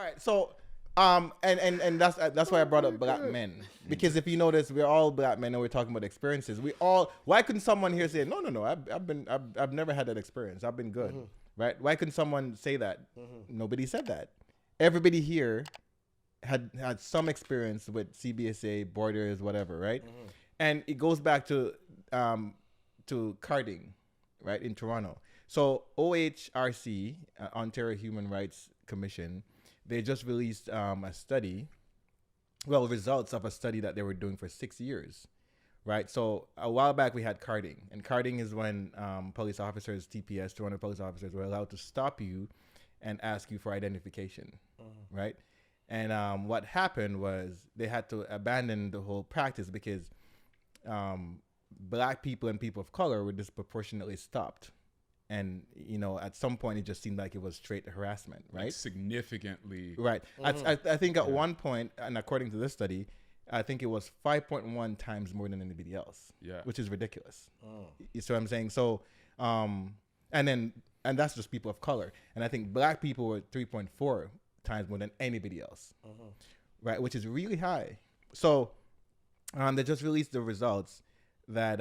right. So, and that's why I brought up black men, because if you notice, we're all black men and we're talking about experiences. We all. Why couldn't someone here say, no? I've never had that experience. I've been good, right? Why couldn't someone say that? Nobody said that. Everybody here had some experience with CBSA, borders, whatever, right? And it goes back to carding, right, in Toronto. So OHRC, Ontario Human Rights Commission, they just released a study, results of a study that they were doing for 6 years, right? So a while back we had carding, and carding is when police officers, TPS, Toronto police officers, were allowed to stop you and ask you for identification, right? And what happened was they had to abandon the whole practice because black people and people of color were disproportionately stopped. And, at some point, it just seemed like it was straight harassment, right? Like significantly. Right. I think at one point, and according to this study, I think it was 5.1 times more than anybody else. Yeah. Which is ridiculous. You see what I'm saying? So, and that's just people of color. And I think black people were 3.4 times more than anybody else. Right. Which is really high. So, they just released the results that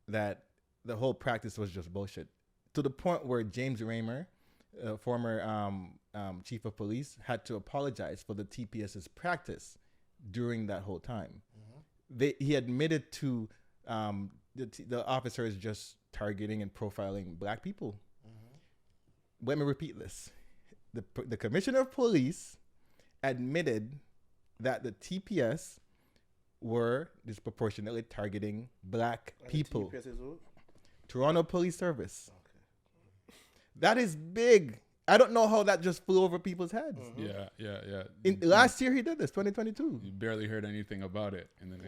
that the whole practice was just bullshit. To the point where James Raymer, former chief of police, had to apologize for the TPS's practice during that whole time. He admitted to the officers just targeting and profiling black people. Let me repeat this. The commissioner of police admitted that the TPS were disproportionately targeting black people. TPS is who? Toronto Police Service. That is big. I don't know how that just flew over people's heads. Yeah. Last year he did this, 2022. You barely heard anything about it, and then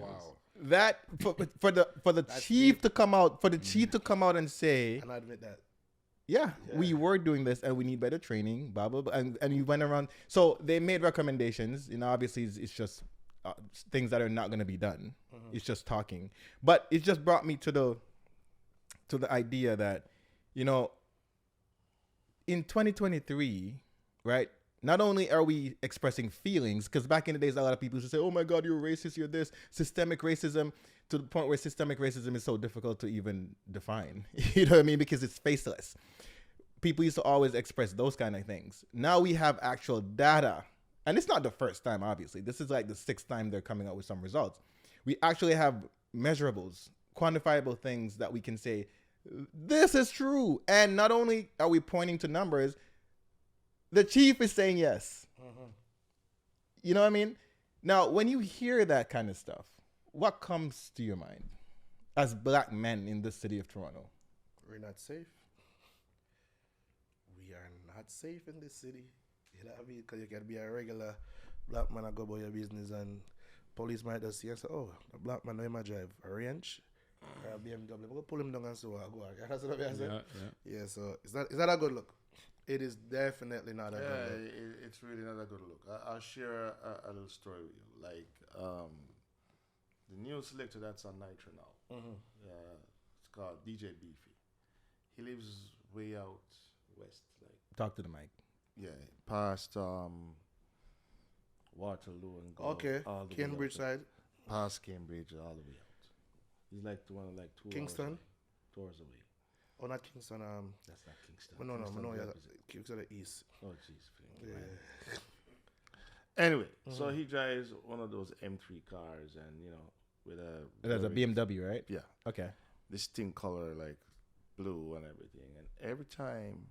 That for the chief to come out, chief to come out and say, and I admit that. Yeah, we were doing this and we need better training, blah, blah, blah. And you went around. So they made recommendations. Obviously it's just things that are not going to be done. It's just talking. But it just brought me to the idea that, in 2023, right, not only are we expressing feelings, because back in the days, a lot of people used to say, oh my God, you're racist, you're this, systemic racism, to the point where systemic racism is so difficult to even define. You know what I mean? Because it's faceless. People used to always express those kind of things. Now we have actual data. And it's not the first time, obviously. This is like the 6th time they're coming out with some results. We actually have measurables, quantifiable things that we can say, this is true. And not only are we pointing to numbers, the chief is saying yes. You know what I mean? Now, when you hear that kind of stuff, what comes to your mind as black men in the city of Toronto? We're not safe. We are not safe in this city. You know what I mean? Because you can be a regular black man and go about your business, and police might just see and say, oh, the black man, know him drive a range or a BMW. We'll pull him down and so I'll go. That's what I'm saying? Yeah, so is that a good look? It is definitely not a good look. It's really not a good look. I'll share a little story with you. Like, the new selector that's on Nitro now, it's called D.J.Beefy. He lives way out west. Like, talk to the mic. Yeah, past Waterloo and go all the Cambridge way out side. Past Cambridge all the way out. He's like 2 Kingston? hours away. 2 hours away. Oh, not Kingston. That's not Kingston. No, Kingston the east. Oh, jeez. Anyway, so he drives one of those M3 cars, and with a. That's a BMW, right? Yeah. Okay. Distinct color, like blue and everything, and every time,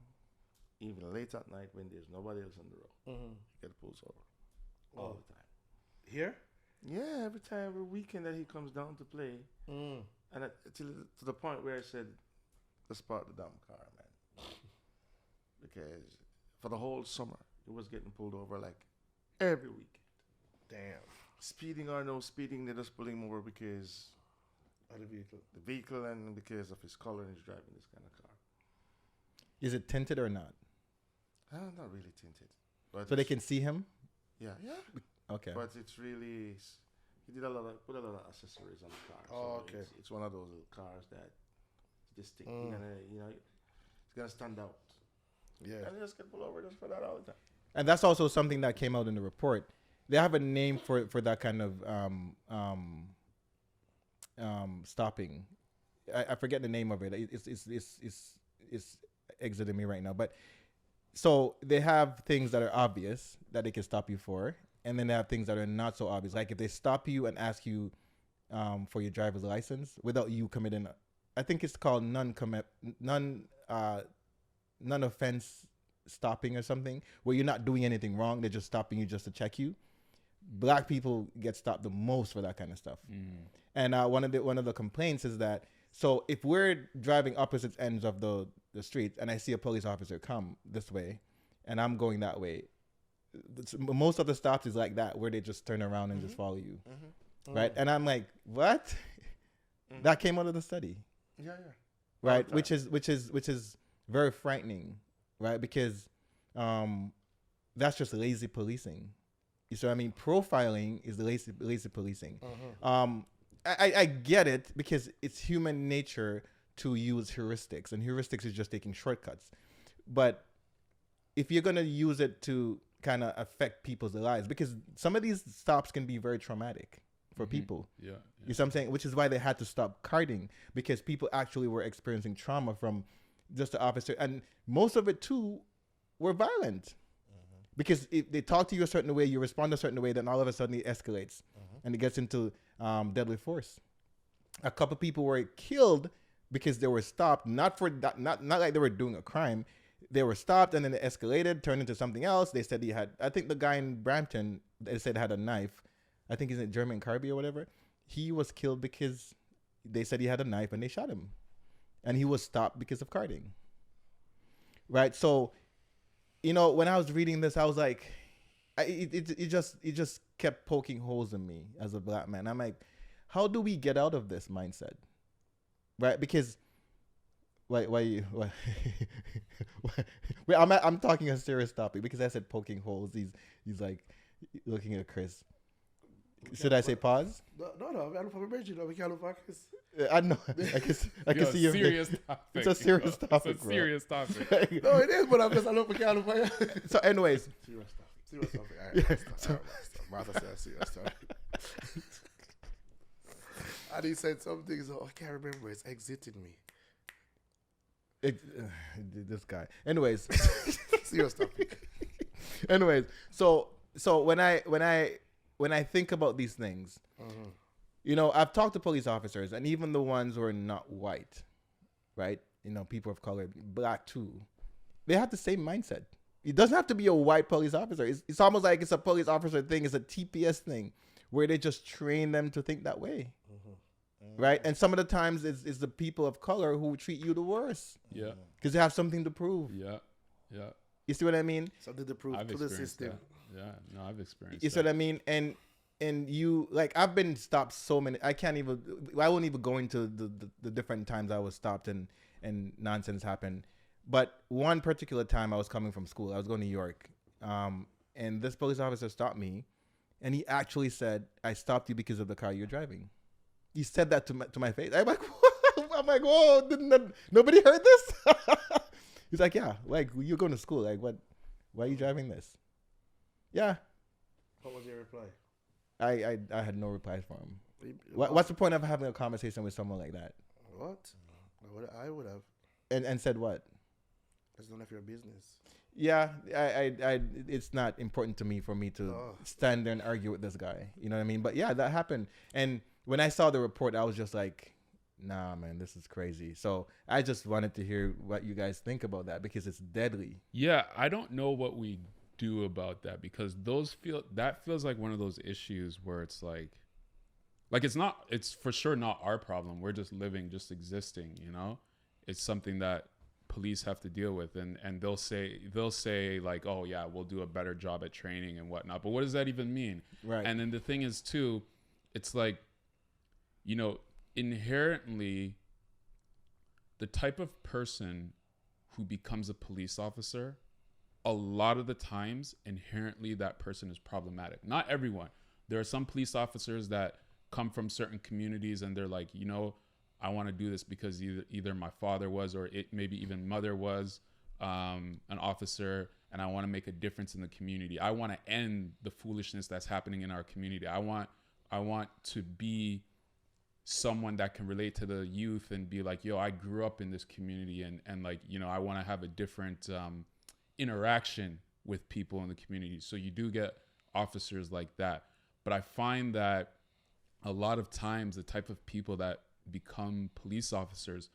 even late at night when there's nobody else on the road, he gets pulled over all the time. Here? Yeah, every weekend that he comes down to play, and to the point where I said, let's park the damn car, man, because for the whole summer he was getting pulled over like every weekend. Damn. Speeding or no speeding, they just pull him over because of the vehicle, and because of his color, and he's driving this kind of car. Is it tinted or not? Not really tinted. But so they can see him? Yeah. Okay. But it's really, he did put a lot of accessories on the car. Oh, so okay. It's one of those little cars that just think, it's gonna stand out. Yeah. And you just get pulled over just for that all the time. and that's also something that came out in the report. They have a name for that kind of stopping. I forget the name of it. It's exiting me right now. But so they have things that are obvious that they can stop you for, and then they have things that are not so obvious. Like if they stop you and ask you for your driver's license without you committing, I think it's called non-offense stopping or something, where you're not doing anything wrong. They're just stopping you just to check you. Black people get stopped the most for that kind of stuff. And one of the complaints is that, so if we're driving opposite ends of the street and I see a police officer come this way and I'm going that way, most of the stops is like that, where they just turn around and just follow you. Right? And I'm like, what? That came out of the study. Yeah. Right? Which is very frightening, right? Because that's just lazy policing. You see what I mean? Profiling is lazy policing. I get it, because it's human nature to use heuristics, and heuristics is just taking shortcuts. But if you're going to use it to kind of affect people's lives, because some of these stops can be very traumatic for people. Yeah. You see what I'm saying? Which is why they had to stop carding, because people actually were experiencing trauma from just the officer. And most of it, too, were violent. Because if they talk to you a certain way, you respond a certain way, then all of a sudden it escalates and it gets into deadly force. A couple people were killed because they were stopped, not like they were doing a crime. They were stopped and then it escalated, turned into something else. They said he had, I think the guy in Brampton, they said had a knife. I think he's in German Carby or whatever. He was killed because they said he had a knife and they shot him. And he was stopped because of carding. Right? So, you know, when I was reading this, I was like, it just kept poking holes in me as a black man. I'm like, how do we get out of this mindset? Right? Because why I'm talking a serious topic, because I said poking holes. He's like looking at Chris. Should I say pause? No. I don't have a bridge. We can't look back. I know. I can see your serious topic. It's a serious topic. It's a serious topic. No, it is, but I'm just looking for So, anyways. Serious topic. All right. So, Martha said serious topic. And he said something, so I can't remember. It's exiting me. This guy. Anyways. Serious topic. Anyways, so when I think about these things, you know, I've talked to police officers, and even the ones who are not white, right? You know, people of color, black too. They have the same mindset. It doesn't have to be a white police officer. It's almost like it's a police officer thing. It's a TPS thing where they just train them to think that way. Right? And some of the times it's the people of color who treat you the worst. Yeah. Because they have something to prove. Yeah. You see what I mean? Something to prove I've to the experienced system. that. Yeah. No, I've experienced You see what I mean? And you, like, I've been stopped so many. I won't even go into the different times I was stopped and nonsense happened. But one particular time I was coming from school. I was going to New York. And this police officer stopped me. And he actually said, "I stopped you because of the car you're driving." He said that to my face. I'm like, what? I'm like, whoa, nobody heard this? He's like, yeah, like, you're going to school. Like, what? Why are you driving this? Yeah. What was your reply? I had no replies for him. What's the point of having a conversation with someone like that? What? I would have. And said what? It's none of your business. Yeah, I it's not important to me to stand there and argue with this guy. You know what I mean? But yeah, that happened. And when I saw the report, I was just like, nah, man, this is crazy. So I just wanted to hear what you guys think about that, because it's deadly. Yeah, I don't know what we do about that, because that feels like one of those issues where it's like it's for sure not our problem. We're just living, just existing, you know? It's something that police have to deal with, and they'll say like, oh yeah, we'll do a better job at training and whatnot. But what does that even mean? Right. And then the thing is too, it's like, you know, inherently the type of person who becomes a police officer, a lot of the times inherently that person is problematic. Not everyone. There are some police officers that come from certain communities and they're like, you know, I want to do this because either my father was, or it maybe even mother was, an officer and I want to make a difference in the community. I want to end the foolishness that's happening in our community. I want to be someone that can relate to the youth and be like, yo, I grew up in this community and like, you know, I want to have a different interaction with people in the community. So you do get officers like that. But I find that a lot of times the type of people that become police officers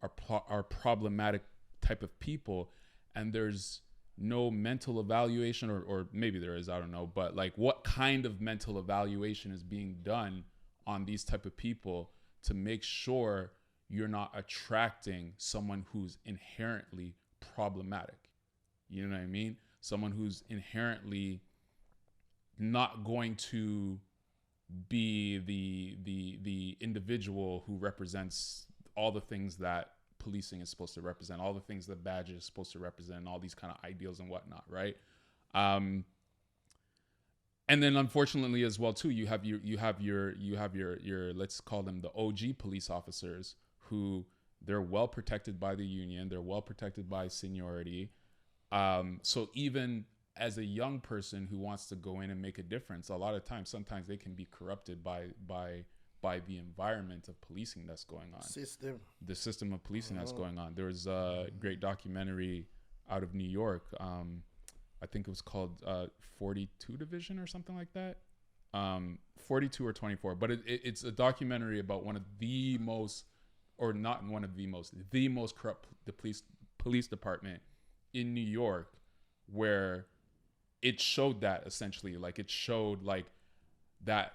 are problematic type of people, and there's no mental evaluation, or maybe there is, I don't know, but like what kind of mental evaluation is being done on these type of people to make sure you're not attracting someone who's inherently problematic? You know what I mean? Someone who's inherently not going to be the individual who represents all the things that policing is supposed to represent, all the things that badge is supposed to represent, and all these kind of ideals and whatnot, right? And then unfortunately as well too, you have your let's call them the OG police officers, who they're well protected by the union, they're well protected by seniority. So even as a young person who wants to go in and make a difference, a lot of times, sometimes they can be corrupted by the environment of policing that's going on. The system of policing that's going on. There was a great documentary out of New York. I think it was called 42 Division or something like that. 42 or 24. But it's a documentary about one of the most, or not one of the most corrupt police department in New York, where it showed that essentially, like it showed like that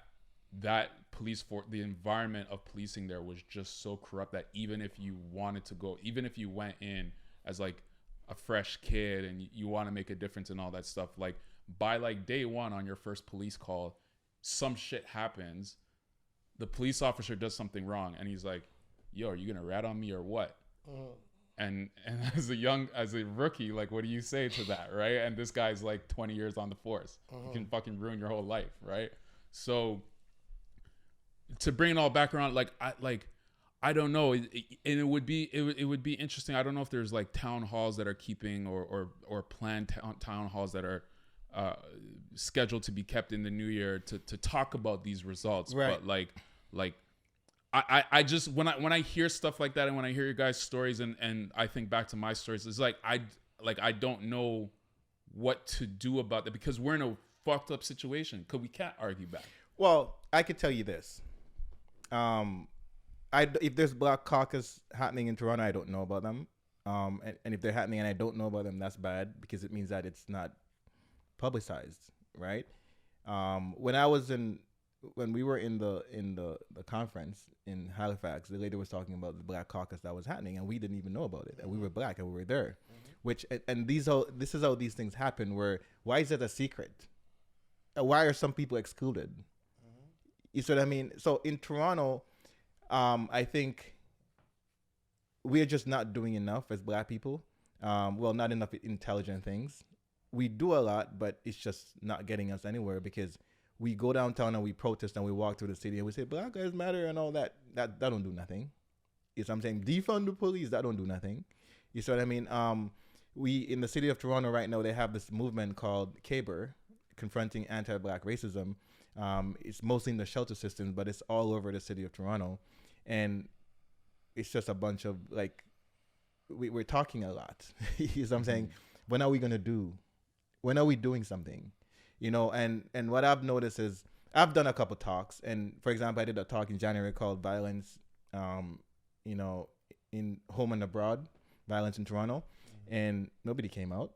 police force, the environment of policing there was just so corrupt that even if you wanted to go, even if you went in as like a fresh kid and you want to make a difference and all that stuff, like by like day one on your first police call, some shit happens, the police officer does something wrong and he's like, yo, are you gonna rat on me or what? And as a rookie, like, what do you say to that, right? And this guy's like 20 years on the force. You can fucking ruin your whole life, right? So to bring it all back around, I don't know, and it would be interesting. I don't know if there's like town halls that are keeping or planned town halls that are scheduled to be kept in the new year to talk about these results, right? But like. I just when I hear stuff like that and when I hear your guys' stories and I think back to my stories, it's like I don't know what to do about that, because we're in a fucked up situation because we can't argue back. Well, I could tell you this. If there's Black Caucus happening in Toronto, I don't know about them. And if they're happening and I don't know about them, that's bad, because it means that it's not publicized, right? When we were in the conference in Halifax, the lady was talking about the Black Caucus that was happening, and we didn't even know about it, and we were Black and we were there. This is how these things happen. Why is it a secret? Why are some people excluded? You see what I mean? So in Toronto, I think we're just not doing enough as Black people. Not enough intelligent things. We do a lot, but it's just not getting us anywhere, because we go downtown and we protest and we walk through the city and we say Black Lives Matter and all that. That don't do nothing. You see what I'm saying? Defund the police, that don't do nothing. You see what I mean? We in the city of Toronto right now, they have this movement called CABR, Confronting Anti-Black Racism. It's mostly in the shelter systems, but it's all over the city of Toronto. And it's just a bunch of like, we're talking a lot. You see what I'm saying? When are we going to do? When are we doing something? You know, and what I've noticed is I've done a couple talks, and for example, I did a talk in January called Violence, in Home and Abroad, Violence in Toronto, and nobody came out.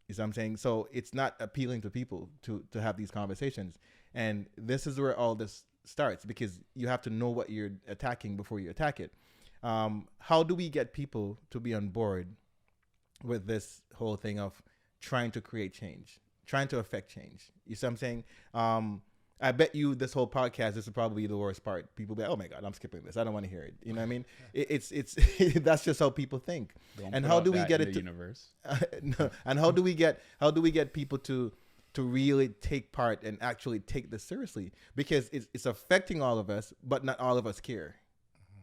You see what I'm saying? So it's not appealing to people to have these conversations. And this is where all this starts, because you have to know what you're attacking before you attack it. How do we get people to be on board with this whole thing of trying to create change? Trying to affect change. You see what I'm saying? I bet you this whole podcast, this is probably the worst part. People be like, oh my God, I'm skipping this. I don't want to hear it. You know what I mean? It's that's just how people think. And how do we get it to universe? No. And how do we get people to really take part and actually take this seriously? Because it's affecting all of us, but not all of us care.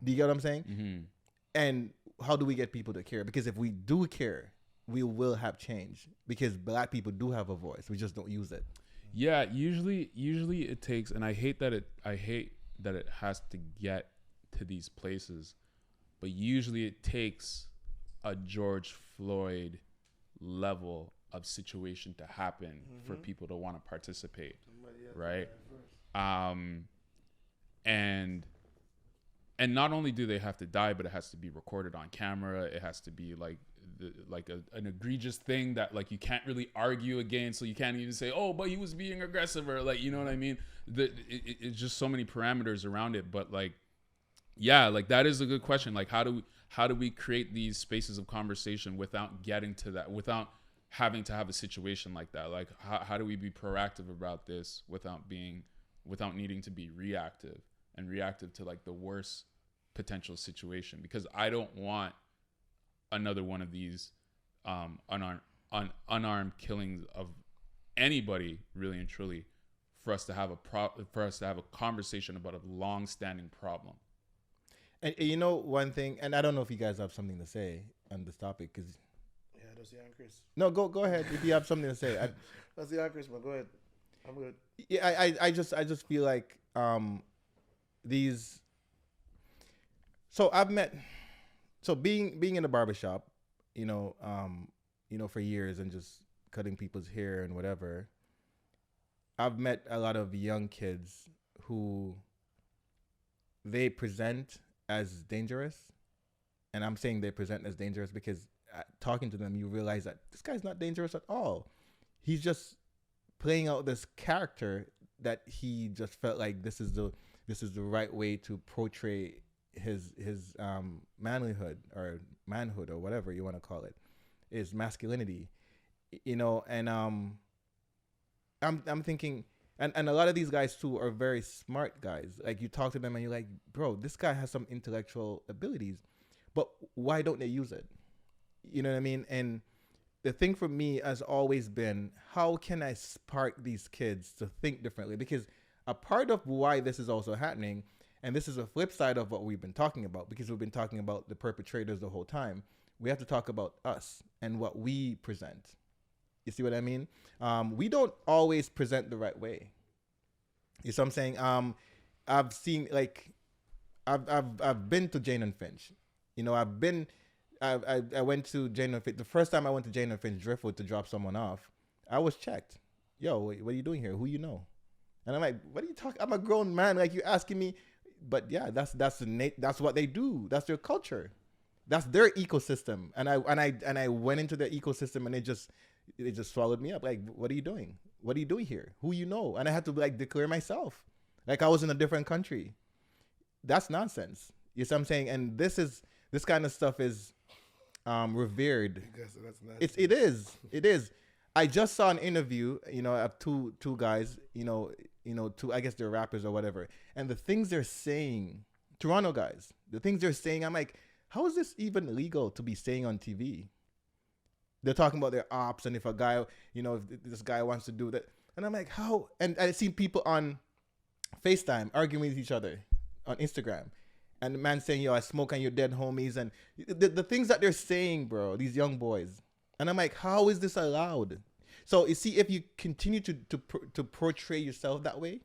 Do you get what I'm saying? And how do we get people to care? Because if we do care, we will have change because black people do have a voice. We just don't use it. Yeah, usually it takes, and I hate that it has to get to these places, but usually it takes a George Floyd level of situation to happen for people to want to participate, right? And not only do they have to die, but it has to be recorded on camera. It has to be like an egregious thing that like you can't really argue against. So you can't even say, oh, but he was being aggressive, or like, you know what I mean? It's just so many parameters around it. But like, yeah, like that is a good question. Like, how do we create these spaces of conversation without getting to that, without having to have a situation like that? Like, how do we be proactive about this without needing to be reactive to like the worst potential situation? Because I don't want another one of these unarmed killings of anybody, really and truly, for us to have a conversation about a long-standing problem. And you know one thing, and I don't know if you guys have something to say on this topic, because that's the Chris. No, go ahead if you have something to say. That's the Chris, man. Go ahead. I'm good. Yeah, I just feel like these. So I've met, being in a barbershop, for years and just cutting people's hair and whatever. I've met a lot of young kids who they present as dangerous, and I'm saying they present as dangerous because talking to them, you realize that this guy's not dangerous at all. He's just playing out this character that he just felt like this is the right way to portray his manlyhood or manhood or whatever you want to call it, is masculinity, and I'm thinking, and a lot of these guys too are very smart guys. Like you talk to them and you're like, bro, this guy has some intellectual abilities, but why don't they use it? You know what I mean? And the thing for me has always been, how can I spark these kids to think differently? Because a part of why this is also happening, and this is a flip side of what we've been talking about, because we've been talking about the perpetrators the whole time, we have to talk about us and what we present. You see what I mean? We don't always present the right way. You see what I'm saying? I've seen, like, I've been to Jane and Finch. I went to Jane and Finch. The first time I went to Jane and Finch Driftwood to drop someone off, I was checked. Yo, what are you doing here? Who you know? And I'm like, what are you talking? I'm a grown man. Like, you asking me? But yeah, that's what they do. That's their culture. That's their ecosystem. And I went into their ecosystem, and it just swallowed me up. Like, what are you doing? What are you doing here? Who you know? And I had to like declare myself, like I was in a different country. That's nonsense. You see what I'm saying? And this kind of stuff is revered. It is. I just saw an interview, of two guys, two, I guess they're rappers or whatever. And the things they're saying, Toronto guys, the things they're saying, I'm like, how is this even legal to be saying on TV? They're talking about their ops, and if a guy, if this guy wants to do that. And I'm like, how? And I've seen people on FaceTime arguing with each other on Instagram. And the man saying, yo, I smoke on your dead homies. And the things that they're saying, bro, these young boys. And I'm like, how is this allowed? So you see, if you continue to portray yourself that way,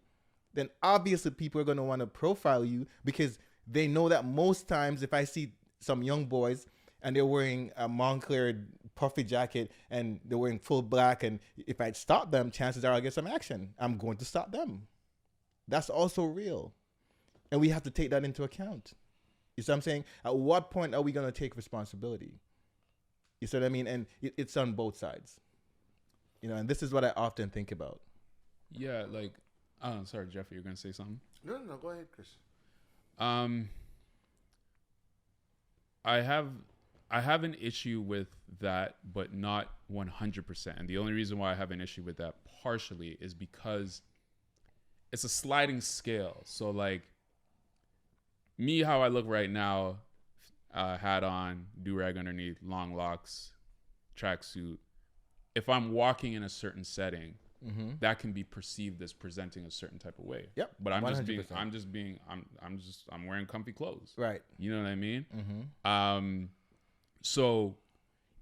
then obviously people are going to want to profile you, because they know that most times if I see some young boys and they're wearing a Moncler puffy jacket and they're wearing full black, and if I stop them, chances are I'll get some action. I'm going to stop them. That's also real. And we have to take that into account. You see what I'm saying? At what point are we going to take responsibility? You see what I mean? And it's on both sides. And this is what I often think about. Yeah, like, oh, sorry, Jeffrey, you're going to say something? No, go ahead, Chris. I have an issue with that, but not 100%. And the only reason why I have an issue with that partially is because it's a sliding scale. So like me, how I look right now, hat on, do-rag underneath, long locks, tracksuit. If I'm walking in a certain setting, that can be perceived as presenting a certain type of way. Yep. But I'm 100%. I'm wearing comfy clothes. Right. You know what I mean? So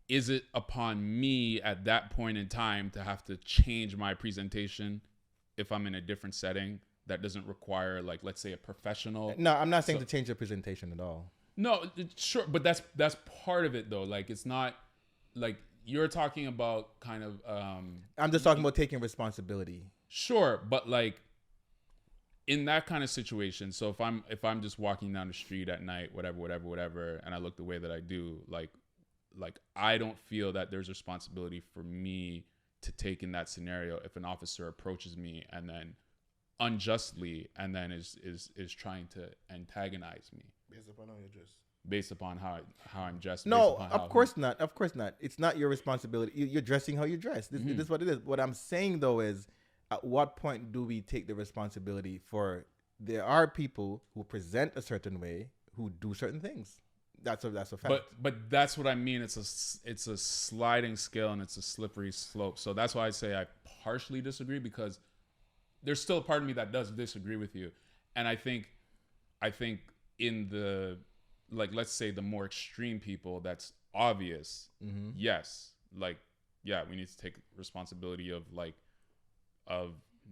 is it upon me at that point in time to have to change my presentation if I'm in a different setting that doesn't require, like, let's say a professional? No, I'm not saying to change your presentation at all. No, sure, but that's part of it though. Like, it's not like you're talking about kind of. I'm just talking about taking responsibility. Sure, but like in that kind of situation, so if I'm just walking down the street at night, whatever, and I look the way that I do, like I don't feel that there's responsibility for me to take in that scenario if an officer approaches me and then unjustly and then is trying to antagonize me Based upon how you dress. based upon how I'm dressed. No, of course not. Of course not. It's not your responsibility. You're dressing how you dress. This is what it is. What I'm saying though is, at what point do we take the responsibility for? There are people who present a certain way who do certain things. That's a fact. But that's what I mean. It's a sliding scale and it's a slippery slope. So that's why I say I partially disagree, because there's still a part of me that does disagree with you. And I think in the, like, let's say the more extreme people, that's obvious. Yes. Like, yeah, we need to take responsibility of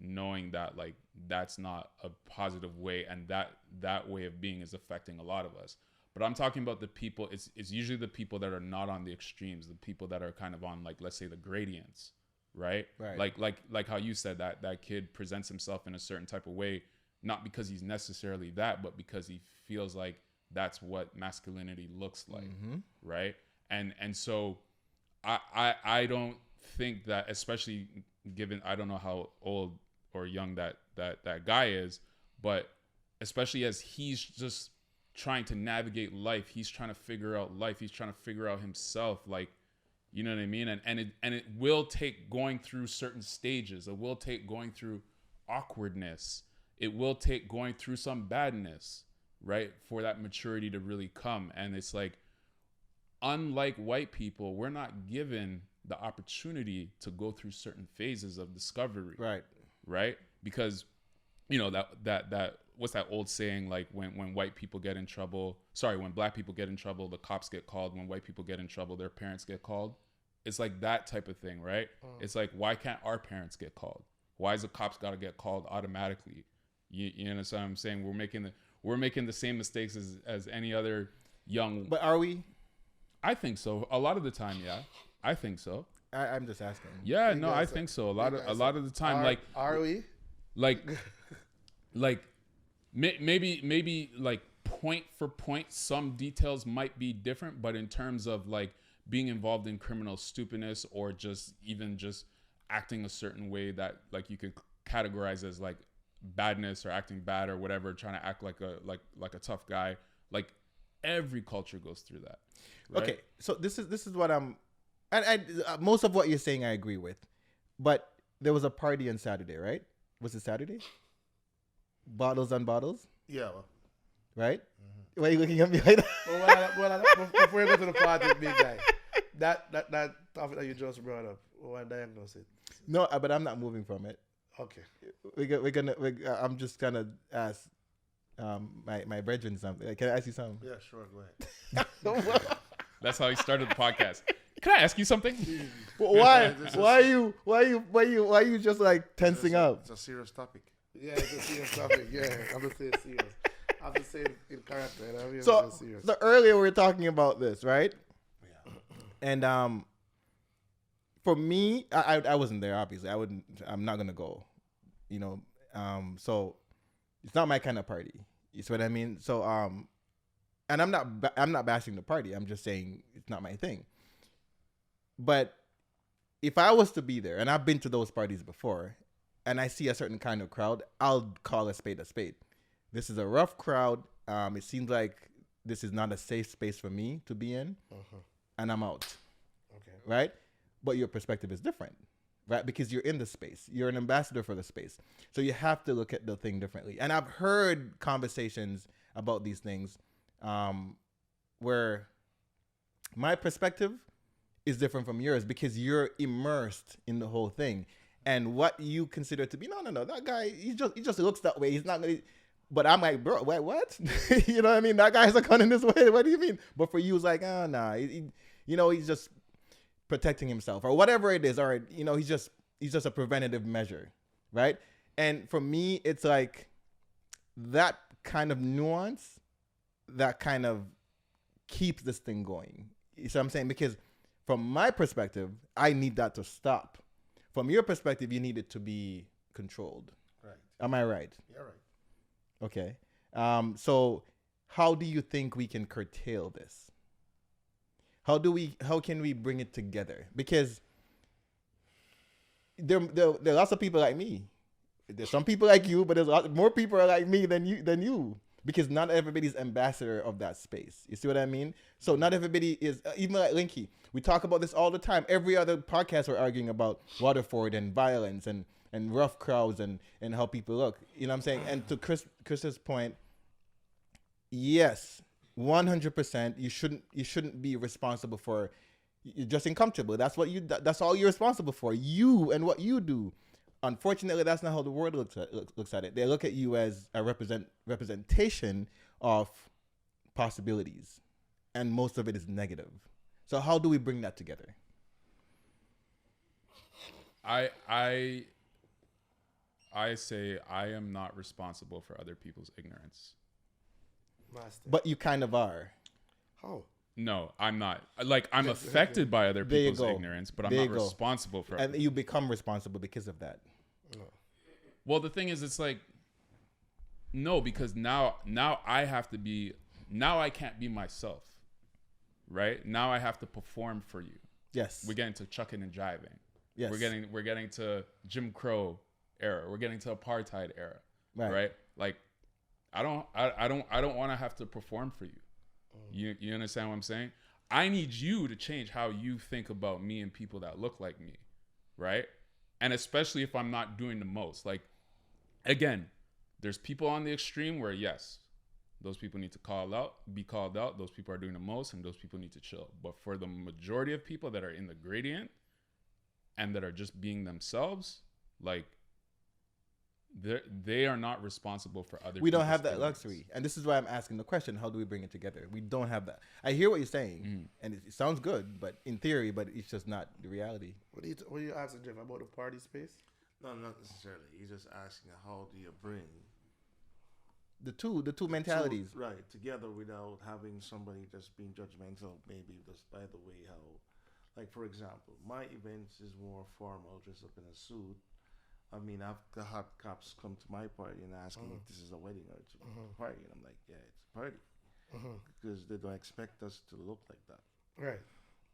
knowing that, like, that's not a positive way, and that way of being is affecting a lot of us. But I'm talking about the people, it's usually the people that are not on the extremes, the people that are kind of on, like, let's say the gradients, right? Like how you said that kid presents himself in a certain type of way, not because he's necessarily that, but because he feels like that's what masculinity looks like, right? And so I don't think that, especially given, I don't know how old or young that guy is, but especially as he's just trying to navigate life, he's trying to figure out life, he's trying to figure out himself, like, you know what I mean? And it will take going through certain stages. It will take going through awkwardness. It will take going through some badness, right? For that maturity to really come. And it's like, unlike white people, we're not given the opportunity to go through certain phases of discovery. Right? Because, you know, that what's that old saying, like, when white people get in trouble, when black people get in trouble, the cops get called. When white people get in trouble, their parents get called. It's like that type of thing, right? It's like, why can't our parents get called? Why is the cops got to get called automatically? You understand what I'm saying? We're making the same mistakes as any other young. But are we? I think so. A lot of the time, yeah. I think so. I'm just asking. Yeah, no, I think so. A lot of the time, are we? Maybe like point for point, some details might be different, but in terms of like being involved in criminal stupidness or just acting a certain way that, like, you could categorize as like badness or acting bad or whatever, trying to act like a tough guy, like every culture goes through that. Right? Okay, so this is what I'm, and most of what you're saying I agree with, but there was a party on Saturday, right? Was it Saturday? Bottles on bottles? Yeah. Well. Right? Why are you looking at me like that? Before you go to the party, big guy, that topic that you just brought up, what diagnose it? No, but I'm not moving from it. Okay. I'm just gonna ask my brethren something. Can I ask you something? Yeah, sure. Go ahead. That's how he started the podcast. Can I ask you something? Why are you just like tensing up? It's a serious topic. Yeah, it's a serious topic. Yeah, I'm gonna say it's serious. I'm gonna say it in character. So earlier we were talking about this, right? Yeah. And for me, I wasn't there. Obviously, I'm not gonna go. You know, so it's not my kind of party. You see what I mean? So and I'm not bashing the party. I'm just saying it's not my thing. But if I was to be there, and I've been to those parties before, and I see a certain kind of crowd, I'll call a spade a spade. This is a rough crowd. It seems like this is not a safe space for me to be in, and I'm out. Okay. Right? But your perspective is different, right? Because you're in the space. You're an ambassador for the space. So you have to look at the thing differently. And I've heard conversations about these things where my perspective is different from yours because you're immersed in the whole thing. And what you consider to be, no, that guy, he just looks that way. He's not going to, but I'm like, bro, wait, what? You know what I mean? That guy's a gun in this way. What do you mean? But for you, it's like, nah, he's just, protecting himself or whatever it is, or he's just a preventative measure, right? And for me, it's like that kind of nuance that kind of keeps this thing going. You see what I'm saying? Because from my perspective, I need that to stop. From your perspective, you need it to be controlled. Right. Am I right? You're right. Okay. So how do you think we can curtail this? How can we bring it together? Because there are lots of people like me. There's some people like you, but there's a lot more people are like me than you. Because not everybody's ambassador of that space. You see what I mean? So not everybody is, even like Linky. We talk about this all the time. Every other podcast we're arguing about Waterford and violence and rough crowds and how people look. You know what I'm saying? And to Chris's point, yes, 100%. You shouldn't be responsible for. You're just uncomfortable. That's that's all you're responsible for. You and what you do. Unfortunately, that's not how the world looks at it. They look at you as a representation of possibilities, and most of it is negative. So how do we bring that together? I say I am not responsible for other people's ignorance. Master. But you kind of are. How? No, I'm not. Like, I'm affected by other There you people's go. ignorance, but I'm There not you go. responsible for And you become responsible because of that. Well, the thing is, it's like, no, because now I have to be, now I can't be myself, right? Now I have to perform for you. Yes. We're getting to chucking and jiving. Yes. We're getting to Jim Crow era. We're getting to apartheid era, right? Like, I don't want to have to perform for you. You understand what I'm saying? I need you to change how you think about me and people that look like me, right? And especially if I'm not doing the most. Like, again, there's people on the extreme where, yes, those people need to be called out. Those people are doing the most, and those people need to chill. But for the majority of people that are in the gradient and that are just being themselves, like, they are not responsible for other. We don't have people's that luxury, and this is why I'm asking the question: how do we bring it together? We don't have that. I hear what you're saying, and it sounds good, but in theory, but it's just not the reality. What are you asking, Jeff, about the party space? No, not necessarily. He's just asking how do you bring The two mentalities, right, together without having somebody just being judgmental, maybe just by the way how, like, for example, my events is more formal, dressed up in a suit. I mean, I've had cops come to my party and ask me if this is a wedding or it's a party. And I'm like, yeah, it's a party. Because they don't expect us to look like that. Right.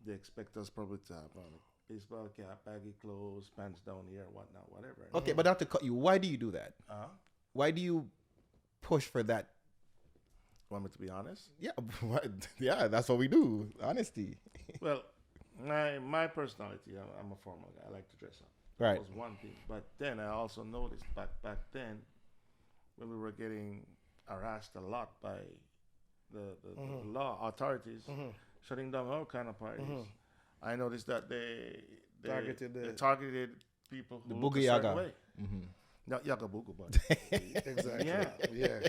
They expect us probably to have on a baseball cap, baggy clothes, pants down here, whatnot, whatever. Okay, but not to cut you. Why do you do that? Why do you push for that? Want me to be honest? Yeah, yeah, that's what we do. Honesty. Well, my personality, I'm a formal guy. I like to dress up. Right. That was one thing. But then I also noticed back then when we were getting harassed a lot by the law authorities shutting down all kind of parties. I noticed that they targeted people who The look Boogie a certain Yaga. way. Not Yaga Booga, but Exactly. yeah.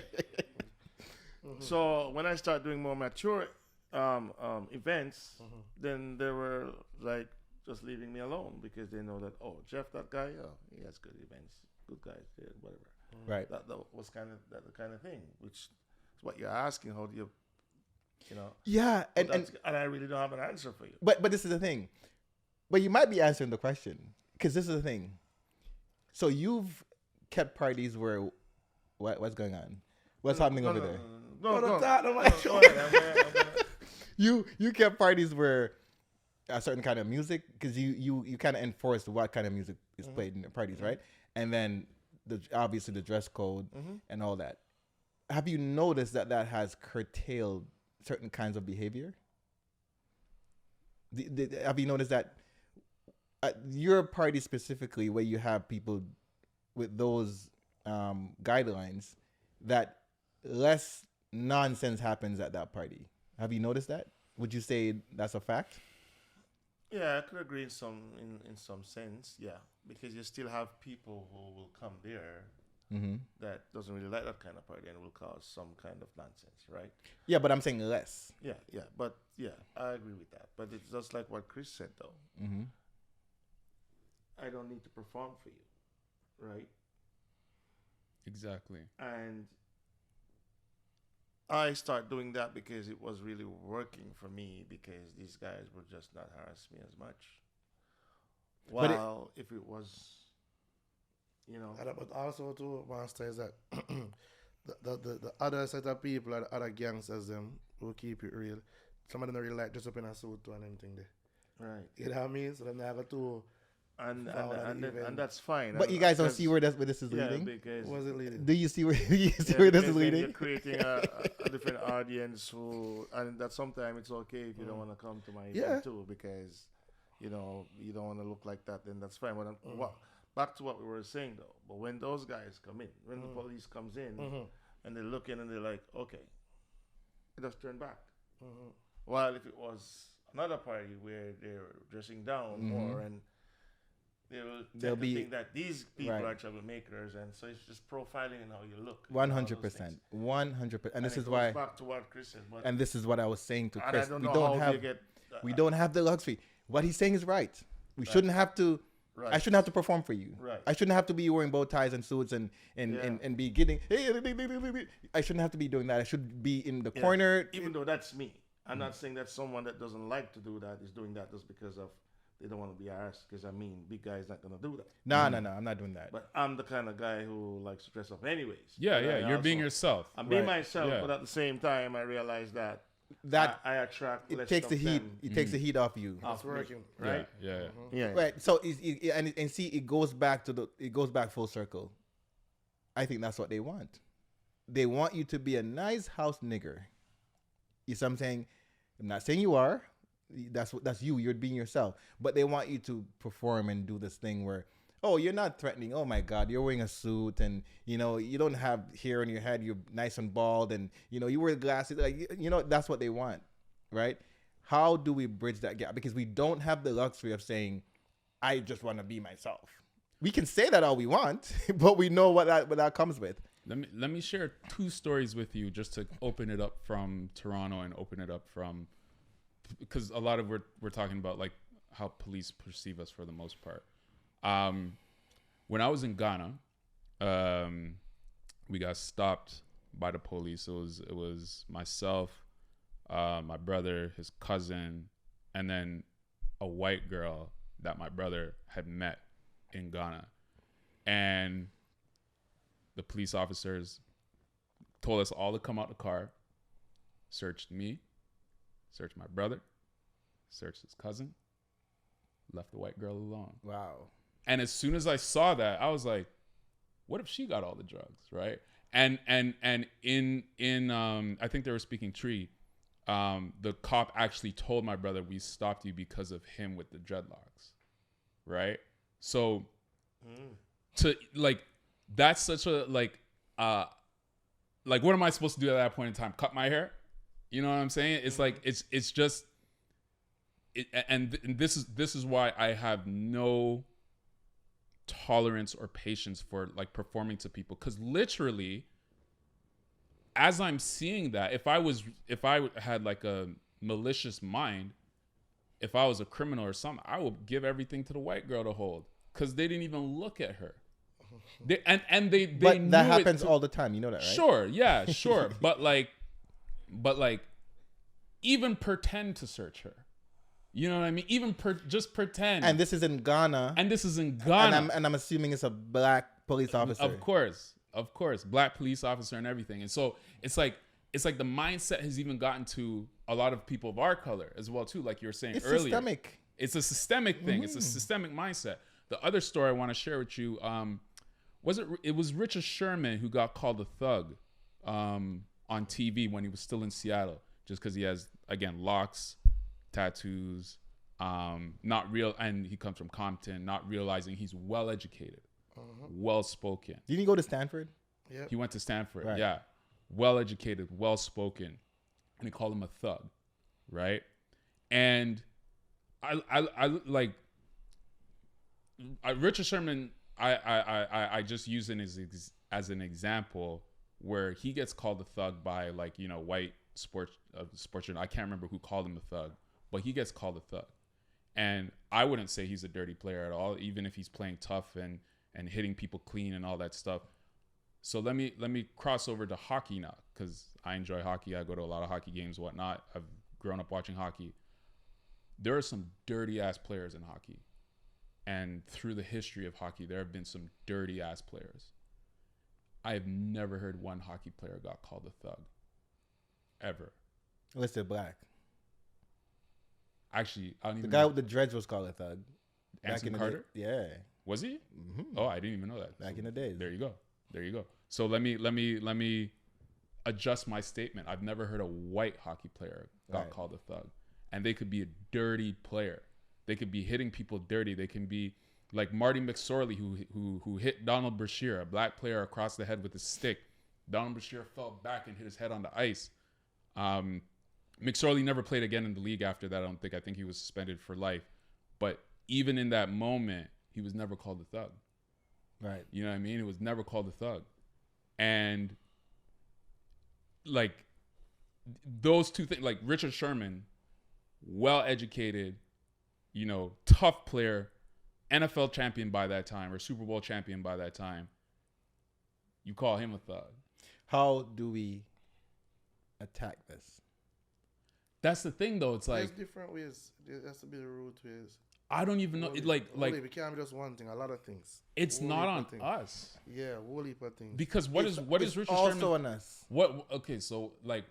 So when I started doing more mature events, then they were like just leaving me alone because they know that, oh, Jeff, that guy, he has good events, good guys, yeah, whatever. Right. That was kind of the kind of thing, which is what you're asking. How do you know? Yeah, and I really don't have an answer for you. But this is the thing. But you might be answering the question because this is the thing. So you've kept parties where what's going on? What's happening over there? No. You kept parties where a certain kind of music, because you kind of enforced what kind of music is played in the parties, right? And then obviously the dress code and all that. Have you noticed that has curtailed certain kinds of behavior? Have you noticed that at your party specifically, where you have people with those guidelines, that less nonsense happens at that party? Have you noticed that? Would you say that's a fact? Yeah, I could agree in some sense, yeah, because you still have people who will come there that doesn't really like that kind of party and will cause some kind of nonsense, right? Yeah, but I'm saying less. But I agree with that. But it's just like what Chris said, though. I don't need to perform for you, right? Exactly. And I start doing that because it was really working for me, because these guys would just not harass me as much. While if it was, But also too, Master, is that the other set of people, or the other gangsters, them who keep it real. Some of them really like dress up in a suit and everything there. right? You know what I mean? So then they have to. And that's fine. But you guys don't see where this is yeah, leading? because Was it leading? Do you see where this is because then leading? you're creating a different audience and that sometimes it's okay if you don't want to come to my event too, because you don't want to look like that. Then that's fine. But back to what we were saying though. But when those guys come in, when the police comes in, and they look in and they're like, okay, just turn back. While if it was another party where they're dressing down more and they'll think that these people are troublemakers, and so it's just profiling in how you look. 100%, 100%, and this is why. Back to what Chris said, And this is what I was saying to Chris. We don't have the luxury. What he's saying is right. We shouldn't have to. Right. I shouldn't have to perform for you. Right. I shouldn't have to be wearing bow ties and suits and be getting. I shouldn't have to be doing that. I should be in the corner. Even though that's me, I'm not saying that someone that doesn't like to do that is doing that just because of they don't want to be asked. Because big guy's not gonna do that. No, I'm not doing that. But I'm the kind of guy who likes to dress up anyways. Yeah, you're being yourself. I'm being myself, but at the same time, I realize that I attract. It takes the heat. It takes the heat off you. It's working, right? Yeah. Right. So and see, it goes back full circle. I think that's what they want. They want you to be a nice house nigger. You see what I'm saying? I'm not saying you are. That's you. You're being yourself. But they want you to perform and do this thing where, oh, you're not threatening. Oh my God, you're wearing a suit and you don't have hair on your head. You're nice and bald and you wear glasses. That's what they want, right? How do we bridge that gap? Because we don't have the luxury of saying, I just want to be myself. We can say that all we want, but we know what that comes with. Let me share 2 stories with you just to open it up from Toronto and open it up from, because a lot of we're talking about like how police perceive us for the most part. When I was in Ghana, we got stopped by the police. It was myself, my brother, his cousin, and then a white girl that my brother had met in Ghana. And the police officers told us all to come out the car, searched me, searched my brother, searched his cousin, left the white girl alone. Wow. And as soon as I saw that, I was like, what if she got all the drugs, right? And in I think they were speaking Tree. The cop actually told my brother, we stopped you because of him with the dreadlocks, right? So to like, that's such a like what am I supposed to do at that point in time? Cut my hair? You know what I'm saying? It's like it's just and this is why I have no tolerance or patience for like performing to people, because literally as I'm seeing that, if I had like a malicious mind, if I was a criminal or something, I would give everything to the white girl to hold, because they didn't even look at her. They but that happens all the time, you know that, right? Sure, yeah, sure. but like even pretend to search her. You know what I mean? Even just pretend. And this is in Ghana. And I'm assuming it's a black police officer. Of course, black police officer and everything. And so it's like the mindset has even gotten to a lot of people of our color as well too, like you were saying earlier. Systemic. It's a systemic thing. It's a systemic mindset. The other story I want to share with you, it was Richard Sherman who got called a thug on TV when he was still in Seattle, just because he has, again, locks, tattoos, not real, and he comes from Compton, not realizing he's well educated, well spoken. Didn't he go to Stanford? Yeah. He went to Stanford, right. Yeah. Well educated, well spoken, and he called him a thug, right? And I like Richard Sherman. I just use him as an example where he gets called a thug by like, you know, white sports journal. I can't remember who called him a thug, but he gets called a thug. And I wouldn't say he's a dirty player at all, even if he's playing tough and hitting people clean and all that stuff. So let me cross over to hockey now, because I enjoy hockey. I go to a lot of hockey games, whatnot. I've grown up watching hockey. There are some dirty ass players in hockey. And through the history of hockey, there have been some dirty ass players. I have never heard one hockey player got called a thug. Ever. Unless they're black. Actually, I don't even The guy know. with the dreads was called a thug. Anson Carter? Yeah. Was he? Mm-hmm. Oh, I didn't even know that. Back in the days. There you go. So let me adjust my statement. I've never heard a white hockey player got called a thug. And they could be a dirty player. They could be hitting people dirty. They can be like Marty McSorley, who hit Donald Brashear, a black player, across the head with a stick. Donald Brashear fell back and hit his head on the ice. McSorley never played again in the league after that. I think he was suspended for life. But even in that moment, he was never called a thug. Right. You know what I mean? It was never called a thug. And like those two things, like Richard Sherman, well-educated, you know, tough player, NFL champion by that time, or Super Bowl champion by that time. You call him a thug. How do we attack this? That's the thing, though. It's like, there's different ways. There has to be the root ways. I don't even know. Like it can't be just one thing. A lot of things. It's not on us. Yeah, whole heap of things. Because what is Richard also Sherman? on us. Okay, so like,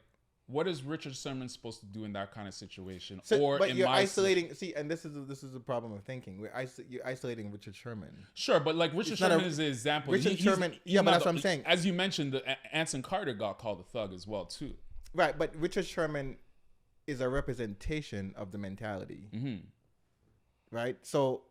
what is Richard Sherman supposed to do in that kind of situation? But you're isolating. See, and this is the problem of thinking. You're isolating Richard Sherman. Sure, but like Richard Sherman is an example. Richard Sherman. But that's what I'm saying. As you mentioned, Anson Carter got called a thug as well too. Right, but Richard Sherman is a representation of the mentality. Mm-hmm. Right, so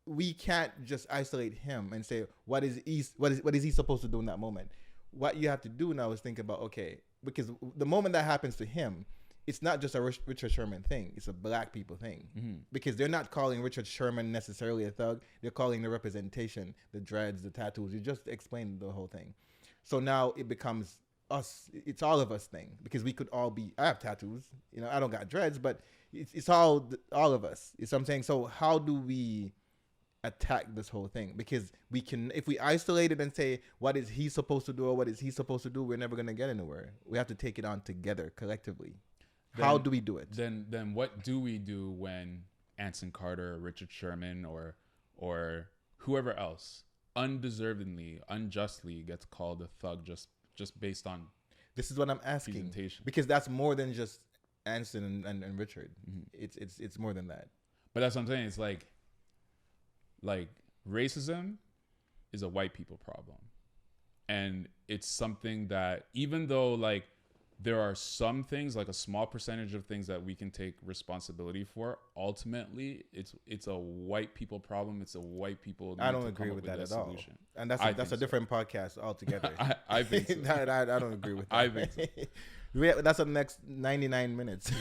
we can't just isolate him and say what is he supposed to do in that moment. What you have to do now is think about, okay, because the moment that happens to him, it's not just a Richard Sherman thing. It's a black people thing. Mm-hmm. Because they're not calling Richard Sherman necessarily a thug. They're calling the representation, the dreads, the tattoos. You just explained the whole thing. So now it becomes us. It's all of us thing, because we could all be. I have tattoos. You know, I don't got dreads, but it's all of us. You know what I'm saying? So how do we attack this whole thing? Because we can, if we isolate it and say what is he supposed to do or what is he supposed to do, we're never gonna get anywhere. We have to take it on together collectively. How do we do it? Then what do we do when Anson Carter or Richard Sherman or whoever else undeservedly, unjustly gets called a thug just based on this is what I'm asking, presentation? Because that's more than just Anson and Richard. Mm-hmm. It's more than that. But that's what I'm saying. It's like racism is a white people problem. And it's something that, even though like there are some things, like a small percentage of things that we can take responsibility for, ultimately it's a white people problem. It's a white people. I don't agree with that at all. And that's a different podcast altogether. I think so. I don't agree with that. I think so. That's the next 99 minutes.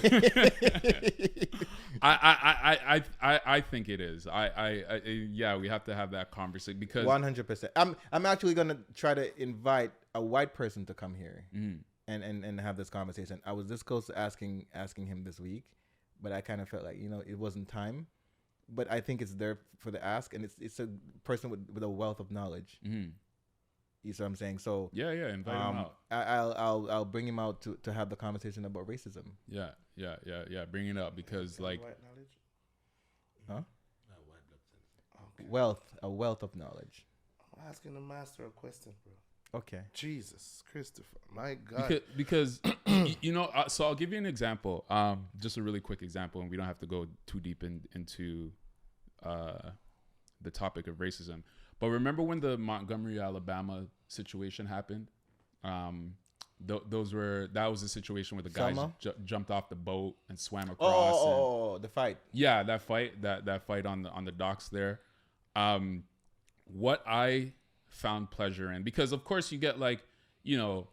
I think it is. Yeah, we have to have that conversation, because 100%. I'm actually gonna try to invite a white person to come here and have this conversation. I was this close to asking him this week, but I kind of felt like, you know, it wasn't time. But I think it's there for the ask, and it's a person with a wealth of knowledge. Mm-hmm. You see what I'm saying? So yeah, invite him out. I'll bring him out to have the conversation about racism. Yeah. Bring it up, because like, white knowledge? Huh? Okay. A wealth of knowledge. I'm asking the master a question, bro. Okay. Jesus, Christopher, my God. Because you know, so I'll give you an example. Just a really quick example, and we don't have to go too deep into the topic of racism. But remember when the Montgomery, Alabama situation happened? That was a situation where the guys jumped off the boat and swam across. The fight. Yeah, that fight on the docks there. What I found pleasure in, because of course you get like, you know,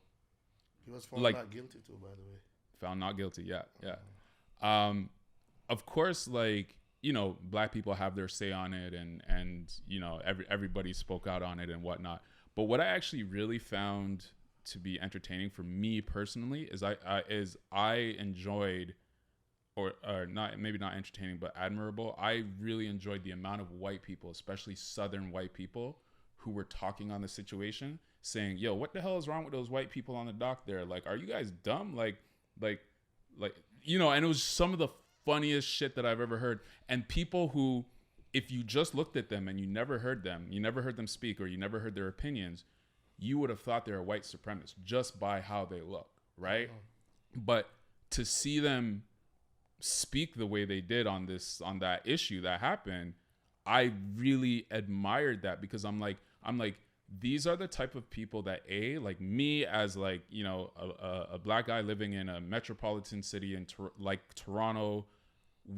he was found not guilty too, by the way. Found not guilty. Yeah. Of course, like, you know, black people have their say on it, and you know, everybody spoke out on it and whatnot. But what I actually really found to be entertaining for me personally is I enjoyed, or not, maybe not entertaining, but admirable. I really enjoyed the amount of white people, especially Southern white people, who were talking on the situation, saying, "Yo, what the hell is wrong with those white people on the dock there? Like, are you guys dumb? Like, you know." And it was some of the funniest shit that I've ever heard. And people who, if you just looked at them and you never heard them speak, or you never heard their opinions, you would have thought they were white supremacists just by how they look, right? But to see them speak the way they did on that issue that happened, I really admired that, because I'm like, these are the type of people that, like me, as like, you know, a black guy living in a metropolitan city in like Toronto,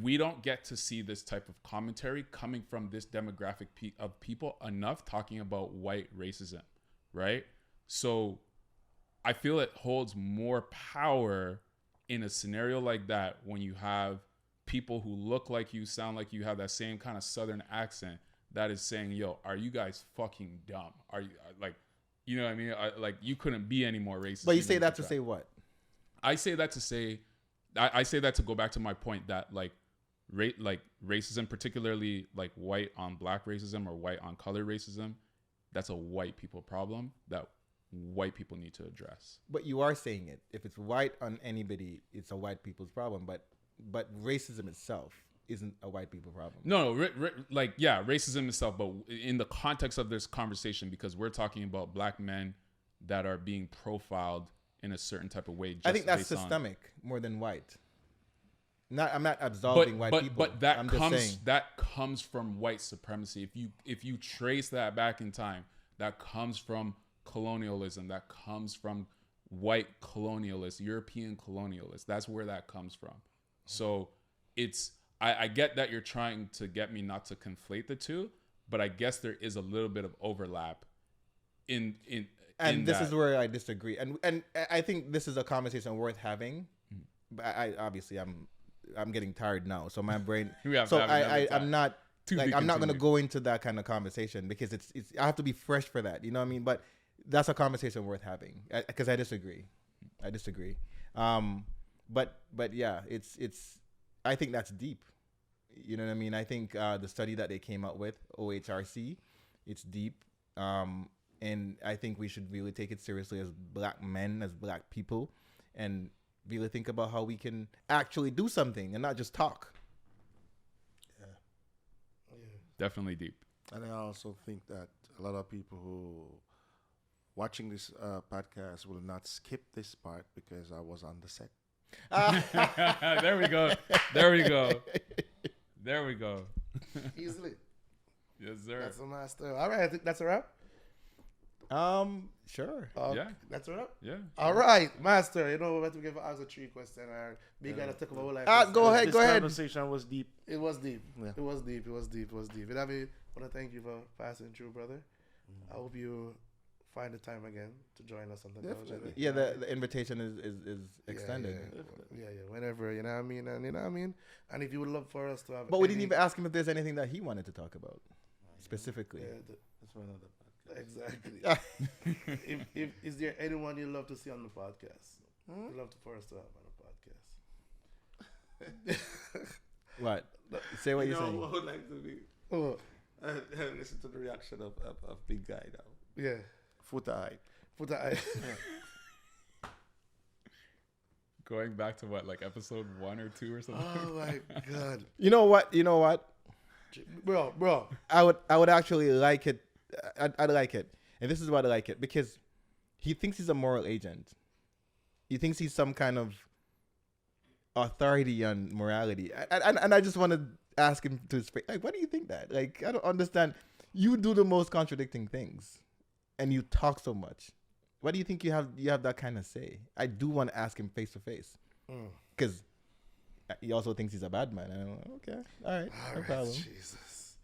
we don't get to see this type of commentary coming from this demographic of people enough, talking about white racism, right? So I feel it holds more power in a scenario like that, when you have people who look like you, sound like you, have that same kind of Southern accent, that is saying, "Yo, are you guys fucking dumb? Are you, like, you know what I mean? Like, you couldn't be any more racist." But you say that to say what? I say that to say, I say that to go back to my point that like racism, particularly like white on black racism or white on color racism, that's a white people problem that white people need to address. But you are saying it. If it's white on anybody, it's a white people's problem. But racism itself isn't a white people problem. No, racism itself, but in the context of this conversation, because we're talking about black men that are being profiled in a certain type of way. I think that's systemic more than white. I'm not absolving white people. But that comes from white supremacy. If you trace that back in time, that comes from colonialism. That comes from white colonialists, European colonialists. That's where that comes from. So it's, I get that you're trying to get me not to conflate the two, but I guess there is a little bit of overlap in this is where I disagree. And I think this is a conversation worth having. But I'm getting tired now, so my brain. I'm not going to go into that kind of conversation, because it's I have to be fresh for that. You know what I mean? But that's a conversation worth having, because I disagree. But yeah, it's. I think that's deep. You know what I mean? I think the study that they came out with, OHRC, it's deep. And I think we should really take it seriously as black men, as black people, and really think about how we can actually do something and not just talk. Yeah. Definitely deep. And I also think that a lot of people who watching this podcast will not skip this part, because I was on the set. There we go. Easily. Yes, sir. That's a master. All right, I think that's a wrap. Sure. Yeah. That's a wrap? Yeah. All right, master. You know, we're going to give us a 3 question. Big guy to talk about life. Go ahead. This conversation was deep. It was deep. Yeah. It was deep. And I want to thank you for passing through, brother. I hope you find the time again to join us on the Definitely. Yeah, the invitation is extended. Yeah, whenever, you know what I mean? And you know what I mean? And if you would love for us to have... But we didn't even ask him if there's anything that he wanted to talk about, specifically. Yeah, That's one of the podcasts. Exactly. if is there anyone you'd love to see on the podcast? You'd love for us to have on the podcast. What? Say what you're saying. I would like to be... Oh, listen to the reaction of Big Guy now. yeah. Foot eye. Going back to what, like episode 1 or 2 or something? Oh my God. You know what? Bro. I would actually like it. I'd like it. And this is why I like it. Because he thinks he's a moral agent. He thinks he's some kind of authority on morality. And I just want to ask him to his face, like, why do you think that? Like, I don't understand. You do the most contradicting things. And you talk so much. Why do you think you have that kind of say? I do want to ask him face to face, because he also thinks he's a bad man. And I'm like, okay, all right, no problem. Jesus.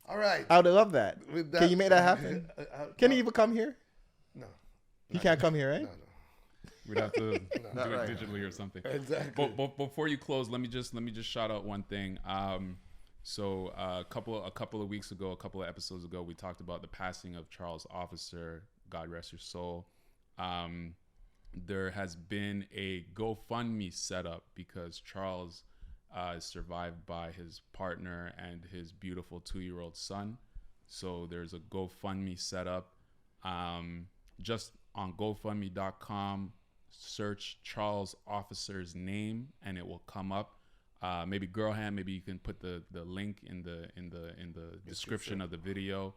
All right. I would love that. Can you make that happen? Can he even come here? No. He can't come here, right? No. We'd have to do it digitally or something. Exactly. But before you close, let me just shout out one thing. So a couple of weeks ago, a couple of episodes ago, we talked about the passing of Charles Officer, God rest her soul. There has been a GoFundMe set up because Charles is survived by his partner and his beautiful 2-year-old son. So there's a GoFundMe set up. Just on GoFundMe.com, search Charles Officer's name and it will come up. Maybe Girlhand, maybe you can put the link in the description of the video.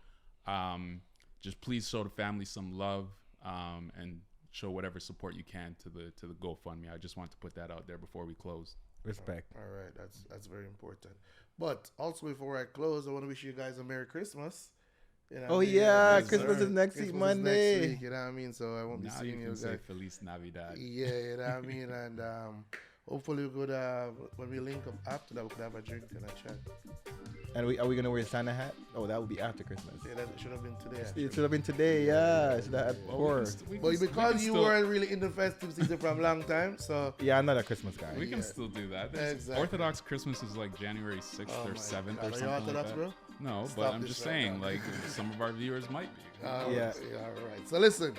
Just please show the family some love and show whatever support you can to the GoFundMe. I just want to put that out there before we close. Respect. All right, that's very important. But also before I close, I want to wish you guys a Merry Christmas. You know Oh what I mean? yeah, Yes, Christmas sir. is next Christmas week is Monday. next week, you know what I mean? So I won't be Now seeing you you can say guys. Feliz Navidad. Yeah, you know what I mean? And hopefully we could when we link up after that, we could have a drink and a chat. And are we gonna wear a Santa hat? Oh, that would be after Christmas. Yeah, that should have been today. Actually. It should have been today. Yeah, it should have had Well, before. But because you weren't really in the festive season for a long time, so Yeah, I'm not a Christmas guy. we can Yeah. still do that. Exactly. Orthodox Christmas is like January 6th Oh or my 7th God. or Are you something like Orthodox, that. bro? No, Stop but I'm this just right saying, now. like, some of our viewers might be. Yeah. All right. So listen,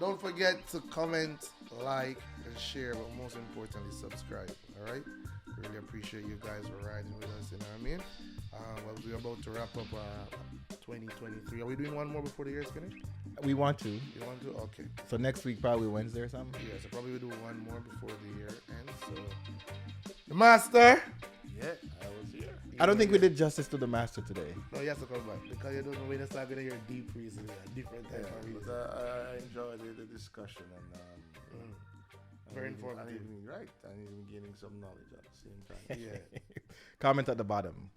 don't forget to comment, like, and share, but most importantly, subscribe. All right. Really appreciate you guys for riding with us. You know what I mean? Well, we're about to wrap up 2023. Are we doing one more before the year is finished? We want to. You want to? Okay. So next week, probably Wednesday or something. Yeah, so probably we'll do one more before the year ends. So, the master. Yeah, I was here. I don't think we did justice to the master today. No, he has to come back because you don't know when you start going to hear deep reasons, different type of reasons. But I enjoyed the discussion and Very and informative. even, right, and even gaining some knowledge at the same time. Yeah. Comment at the bottom.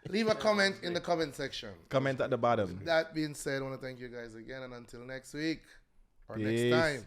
Leave a comment in the comment section. Comment at the bottom. That being said, I want to thank you guys again, and until next week or Peace. next time.